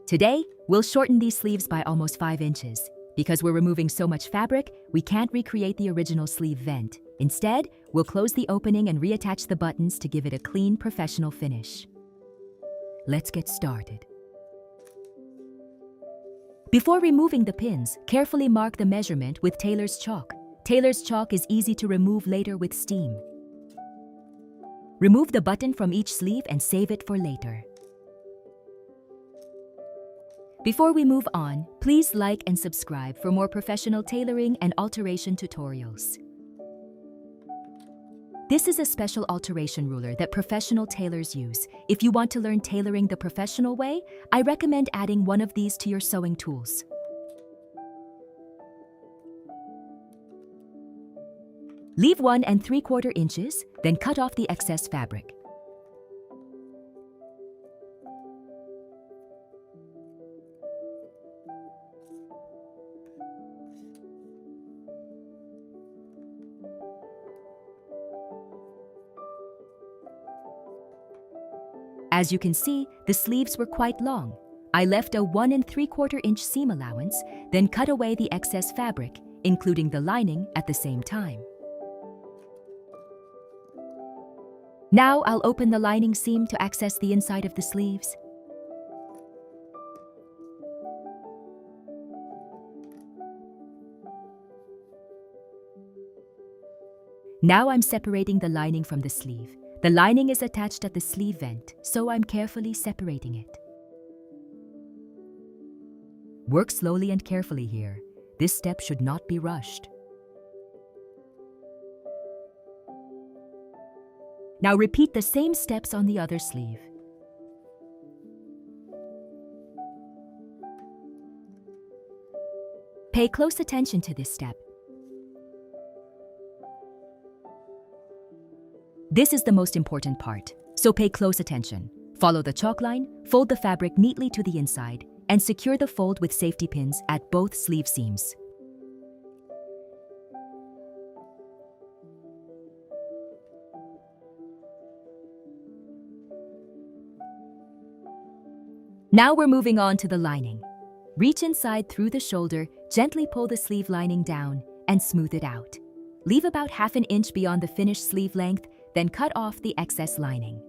Today, we'll shorten these sleeves by almost 5 inches. Because we're removing so much fabric, we can't recreate the original sleeve vent. Instead, we'll close the opening and reattach the buttons to give it a clean, professional finish. Let's get started. Before removing the pins, carefully mark the measurement with Tailor's chalk. Tailor's chalk is easy to remove later with steam. Remove the button from each sleeve and save it for later. Before we move on, please like and subscribe for more professional tailoring and alteration tutorials. This is a special alteration ruler that professional tailors use. If you want to learn tailoring the professional way, I recommend adding one of these to your sewing tools. Leave 1 3/4 inches, then cut off the excess fabric. As you can see, the sleeves were quite long. I left a 1 3/4 inch seam allowance, then cut away the excess fabric, including the lining at the same time. Now I'll open the lining seam to access the inside of the sleeves. Now I'm separating the lining from the sleeve. The lining is attached at the sleeve vent, so I'm carefully separating it. Work slowly and carefully here. This step should not be rushed. Now repeat the same steps on the other sleeve. Pay close attention to this step. This is the most important part, so pay close attention. Follow the chalk line, fold the fabric neatly to the inside, and secure the fold with safety pins at both sleeve seams. Now we're moving on to the lining. Reach inside through the shoulder, gently pull the sleeve lining down, and smooth it out. Leave about 1/2 inch beyond the finished sleeve length, then cut off the excess lining.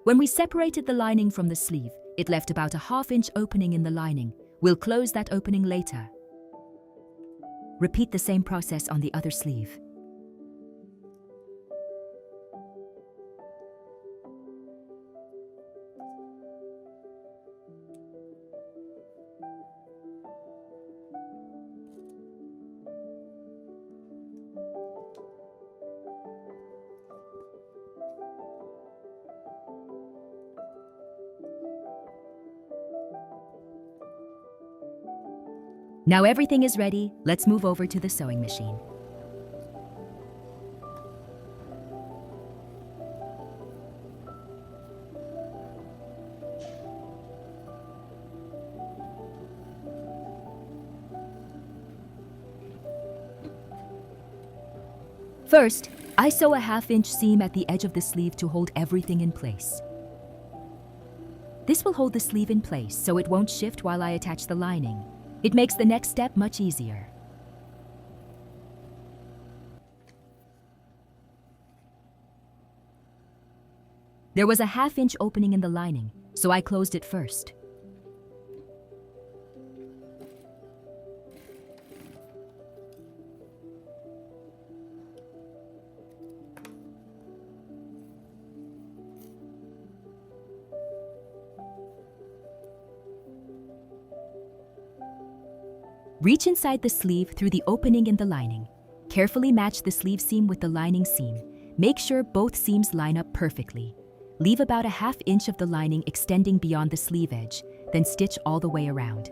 When we separated the lining from the sleeve, it left about a 1/2 inch opening in the lining. We'll close that opening later. Repeat the same process on the other sleeve. Now everything is ready, let's move over to the sewing machine. First, I sew a 1/2 inch seam at the edge of the sleeve to hold everything in place. This will hold the sleeve in place so it won't shift while I attach the lining. It makes the next step much easier. There was a 1/2 inch opening in the lining, so I closed it first. Reach inside the sleeve through the opening in the lining. Carefully match the sleeve seam with the lining seam. Make sure both seams line up perfectly. Leave about a 1/2 inch of the lining extending beyond the sleeve edge, then stitch all the way around.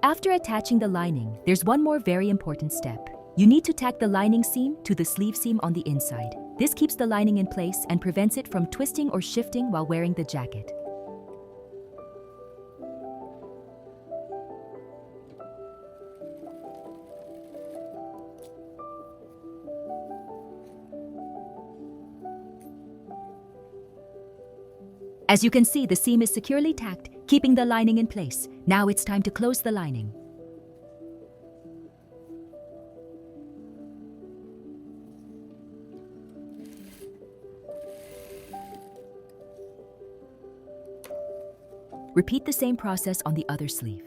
After attaching the lining, there's one more very important step. You need to tack the lining seam to the sleeve seam on the inside. This keeps the lining in place and prevents it from twisting or shifting while wearing the jacket. As you can see, the seam is securely tacked, keeping the lining in place. Now it's time to close the lining. Repeat the same process on the other sleeve.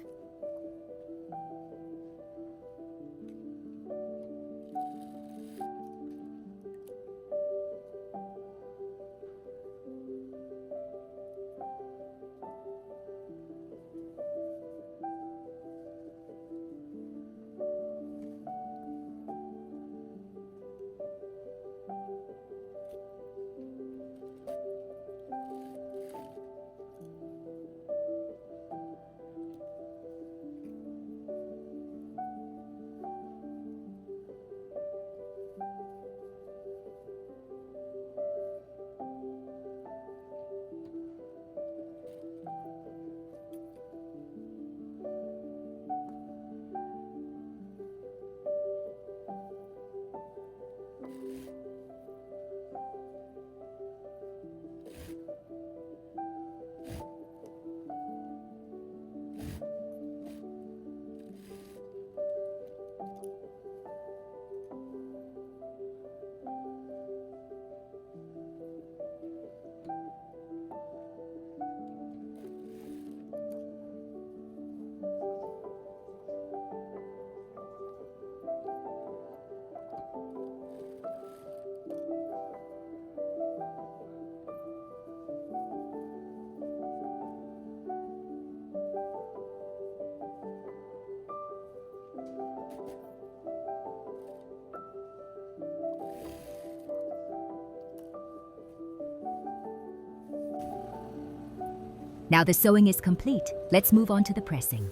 Now the sewing is complete. Let's move on to the pressing.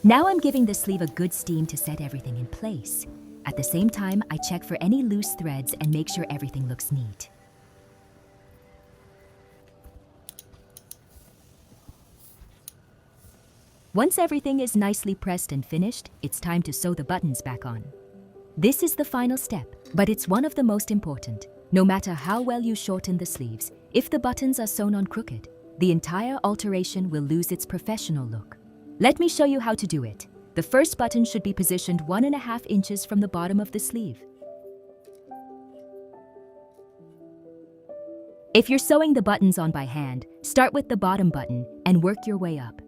Now I'm giving the sleeve a good steam to set everything in place. At the same time, I check for any loose threads and make sure everything looks neat. Once everything is nicely pressed and finished, it's time to sew the buttons back on. This is the final step, but it's one of the most important. No matter how well you shorten the sleeves, if the buttons are sewn on crooked, the entire alteration will lose its professional look. Let me show you how to do it. The first button should be positioned 1.5 inches from the bottom of the sleeve. If you're sewing the buttons on by hand, start with the bottom button and work your way up.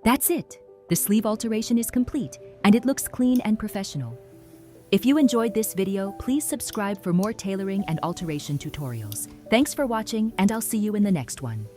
That's it! The sleeve alteration is complete, and it looks clean and professional. If you enjoyed this video, please subscribe for more tailoring and alteration tutorials. Thanks for watching, and I'll see you in the next one.